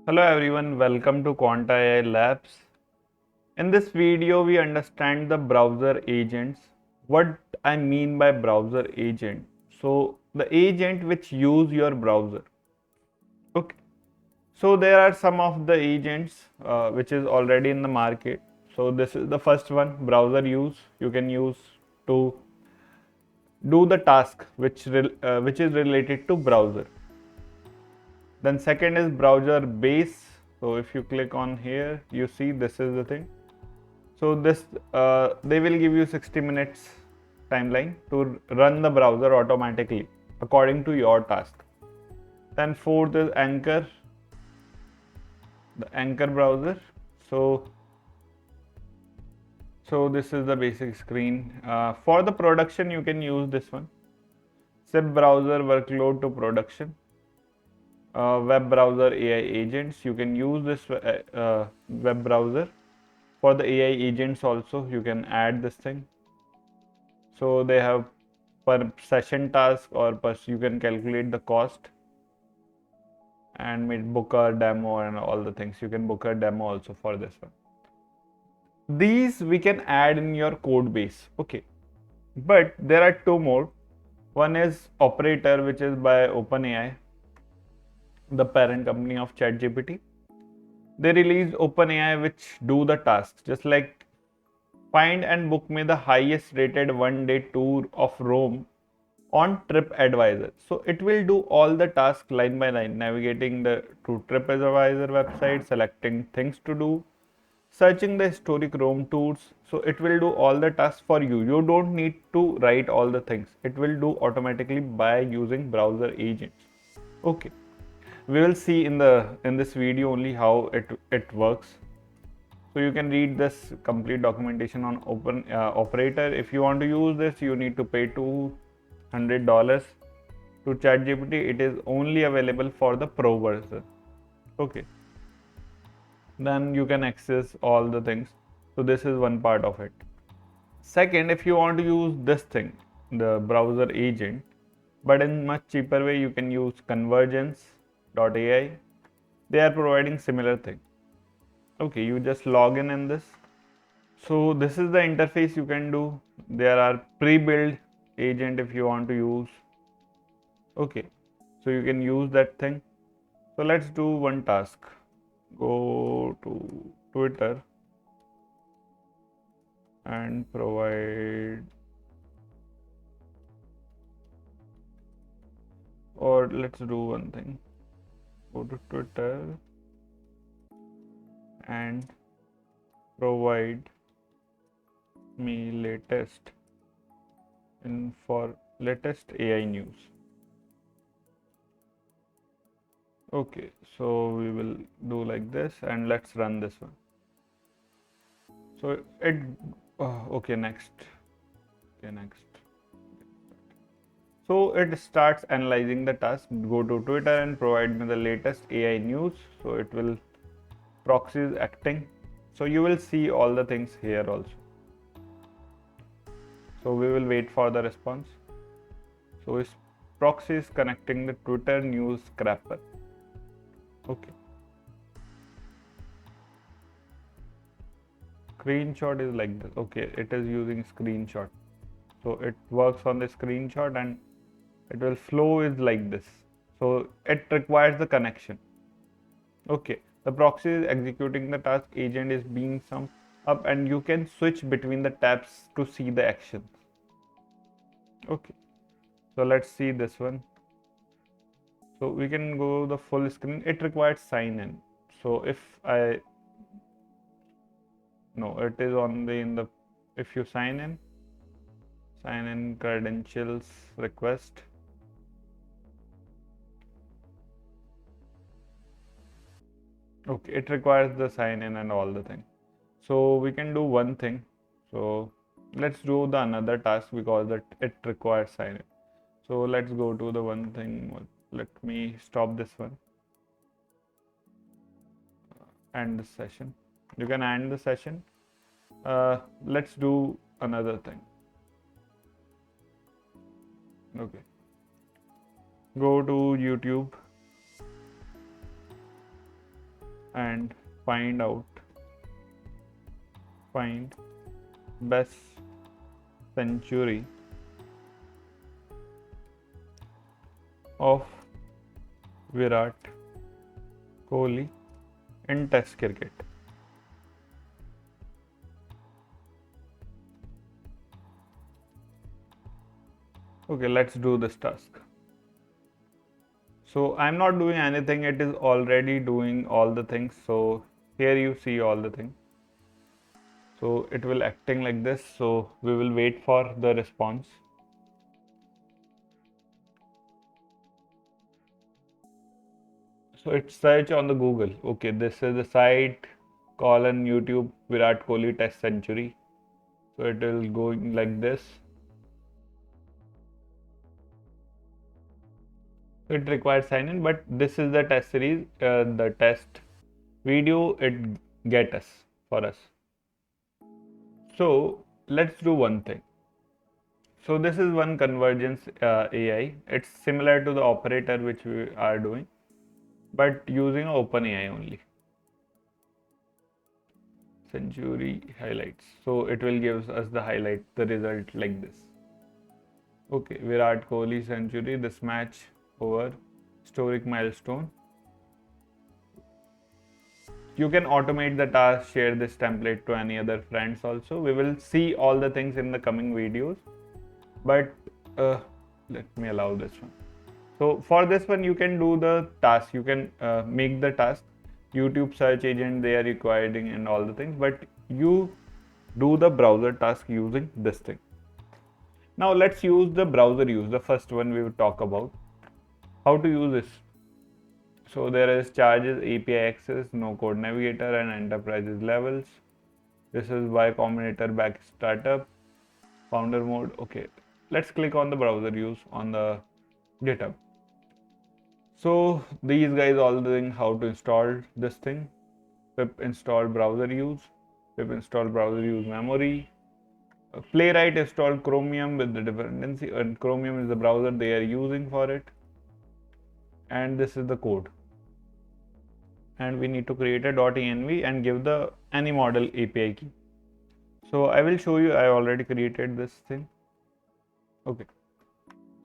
Hello everyone, welcome to Quanta AI Labs. In this video, we understand the browser agents. What I mean by browser agent. So the agent which use your browser. Okay. So there are some of the agents which is already in the market. So this is the first one, browser use. You can use to do the task which is related to browser. Then second is browser base. So if you click on here, you see this is the thing. So this they will give you 60 minutes timeline to run the browser automatically according to your task. Then fourth is Anchor, the Anchor browser. So this is the basic screen. For the production, you can use this one. Ship browser workload to production. Web browser AI agents. You can use this web browser. For the AI agents also, you can add this thing. So they have per session task or you can calculate the cost and book a demo and all the things. You can book a demo also for this one. These we can add in your code base. Okay. But there are two more. One is Operator, which is by OpenAI, the parent company of ChatGPT. They released OpenAI which do the tasks just like find and book me the highest rated one-day tour of Rome on TripAdvisor. So it will do all the tasks line by line, navigating the to TripAdvisor website, selecting things to do, searching the historic Rome tours. So it will do all the tasks for you. You don't need to write all the things. It will do automatically by using browser agents. Okay. We will see in this video only how it works. So you can read this complete documentation on Open Operator. If you want to use this, you need to pay $200 to ChatGPT. It is only available for the Pro version. Okay. Then you can access all the things. So this is one part of it. Second, if you want to use this thing, the browser agent, but in much cheaper way, you can use ConvergenceAI. They are providing similar thing. Okay, you just log in this. So this is the interface you can do. There are pre-built agent if you want to use. Okay, so you can use that thing. So let's do one task. Go to Twitter and provide, or let's do one thing. Go to Twitter and provide me latest AI news. Okay, so we will do like this and let's run this one. So it okay, next. So it starts analyzing the task. Go to Twitter and provide me the latest AI news. So it will proxies acting. So you will see all the things here also. So we will wait for the response. So this proxy is connecting the Twitter news scraper. Okay. Screenshot is like this. Okay, it is using screenshot. So it works on the screenshot and it will flow is like this. So it requires the connection. Okay, the proxy is executing the task, agent is being summed up and you can switch between the tabs to see the actions. Okay, so let's see this one. So we can go the full screen. It requires sign in. So if I no, it is only in the if you sign in credentials request. Okay, it requires the sign in and all the thing. So we can do one thing. So let's do the another task because it requires sign in. So let's go to the one thing. Let me stop this one. End the session. You can end the session. Let's do another thing. Okay. Go to YouTube. and find best century of Virat Kohli in Test cricket. Okay, let's do this task. So I'm not doing anything, it is already doing all the things. So here you see all the things. So it will acting like this. So we will wait for the response. So it's search on the Google. Okay, this is the site, colon YouTube Virat Kohli Test Century. So it will go like this. It requires sign in, but this is the test series, the test video it get us for us. So let's do one thing. So this is one convergence AI. It's similar to the operator which we are doing, but using OpenAI only. Century highlights. So it will give us the result like this. Okay, Virat Kohli century. This match over historic milestone. You can automate the task, share this template to any other friends also. We will see all the things in the coming videos, but let me allow this one. So for this one, you can do the task. You can make the task. YouTube search agent, they are requiring and all the things, but you do the browser task using this thing. Now let's use the browser use, the first one we will talk about. How to use this? So there is charges, API access, no code navigator and enterprises levels. This is Y Combinator back startup, founder mode. Okay, let's click on the browser use on the GitHub. So these guys all doing how to install this thing. Pip install browser use, pip install browser use memory. Playwright install Chromium with the dependency, and Chromium is the browser they are using for it. And this is the code. And we need to create a .env and give the any model API key. So I will show you. I already created this thing. Okay.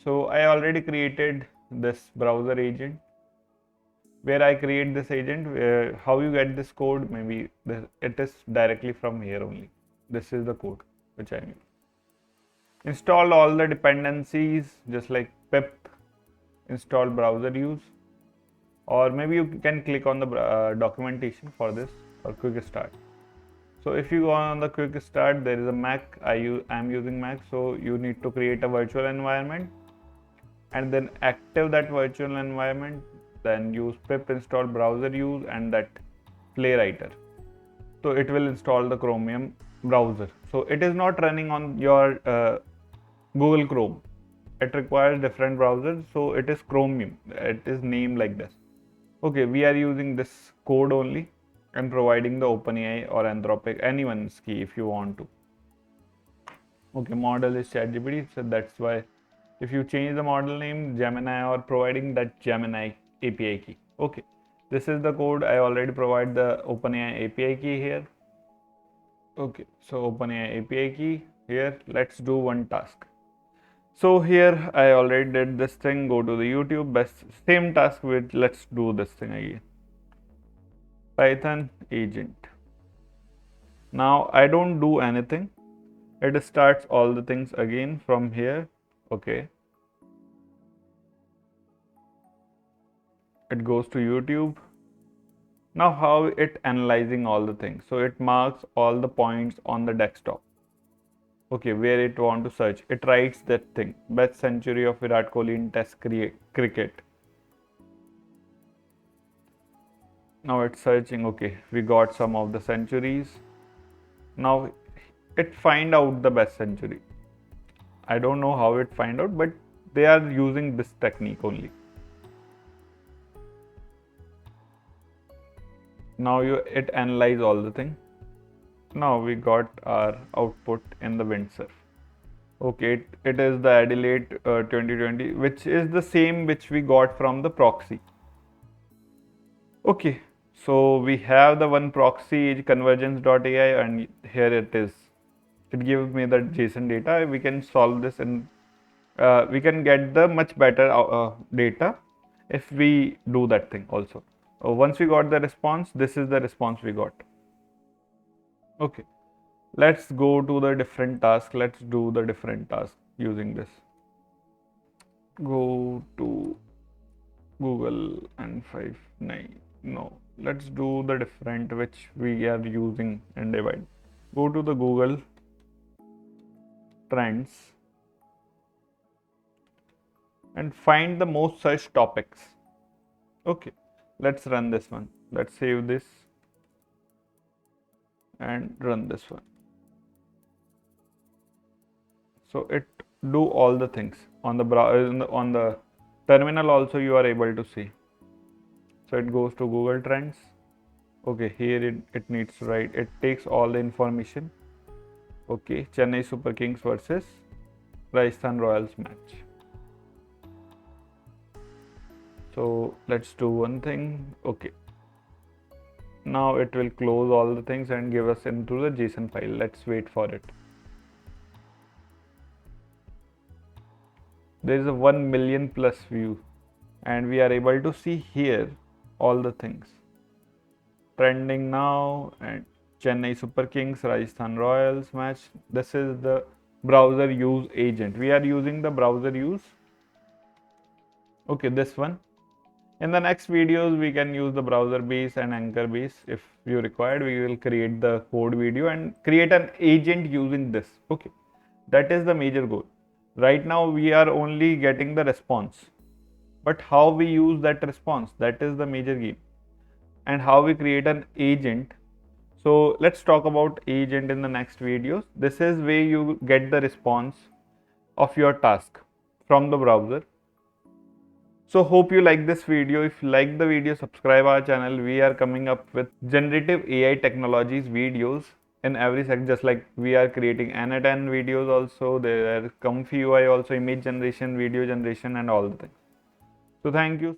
So I already created this browser agent. Where I create this agent, how you get this code, maybe it is directly from here only. This is the code which I need. Install all the dependencies just like pip install browser use, or maybe you can click on the documentation for this or quick start. So if you go on the quick start, there is a Mac. I'm using Mac, so you need to create a virtual environment and then active that virtual environment. Then use pip install browser use and that playwright. So it will install the Chromium browser. So it is not running on your Google Chrome. It requires different browsers. So it is Chromium. It is named like this. Okay, we are using this code only and providing the OpenAI or Anthropic, anyone's key if you want to. Okay, model is ChatGPT, so that's why if you change the model name Gemini or providing that Gemini API key. Okay, this is the code. I already provide the OpenAI API key here. Okay, so OpenAI API key here. Let's do one task. So here I already did this thing. Go to the YouTube, best same task with. Let's do this thing again. Python agent. Now I don't do anything. It starts all the things again from here. Okay. It goes to YouTube. Now how it analyzing all the things. So it marks all the points on the desktop. Okay, where it want to search. It writes that thing. Best century of Virat Kohli in Test cricket. Now it's searching. Okay, we got some of the centuries. Now it find out the best century. I don't know how it find out, but they are using this technique only. Now it analyze all the thing. Now we got our output in the windsurf. Okay, it is the Adelaide 2020, which is the same which we got from the proxy. Okay, So we have the one proxy convergence.ai, and here it is. It gives me the JSON data. We can solve this, and we can get the much better data if we do that thing also. Once we got the response, this is the response we got. Okay, let's go to the different task. Let's do the different task using this. Go to Google and 59. No, let's do the different which we are using and divide. Go to the Google Trends and find the most searched topics. Okay, let's run this one. Let's save this and run this one. So it do all the things on the on the terminal also you are able to see. So it goes to Google Trends. Okay, here it needs to write. It takes all the information. Okay, Chennai Super Kings versus Rajasthan Royals match. So let's do one thing. Okay, now it will close all the things and give us into the JSON file. Let's wait for it. There is a 1 million plus view, and we are able to see here all the things trending now, and Chennai Super Kings Rajasthan Royals match. This is the browser use agent. We are using the browser use. Okay, this one. In the next videos, we can use the browser base and anchor base. If you required, we will create the code video and create an agent using this. Okay, that is the major goal. Right now, we are only getting the response, but how we use that response, that is the major game, and how we create an agent. So let's talk about agent in the next videos. This is where you get the response of your task from the browser. So hope you like this video. If you like the video, subscribe our channel. We are coming up with generative AI technologies videos in every sector, just like we are creating N10 videos also. There are Comfy UI also, image generation, video generation, and all the things. So thank you.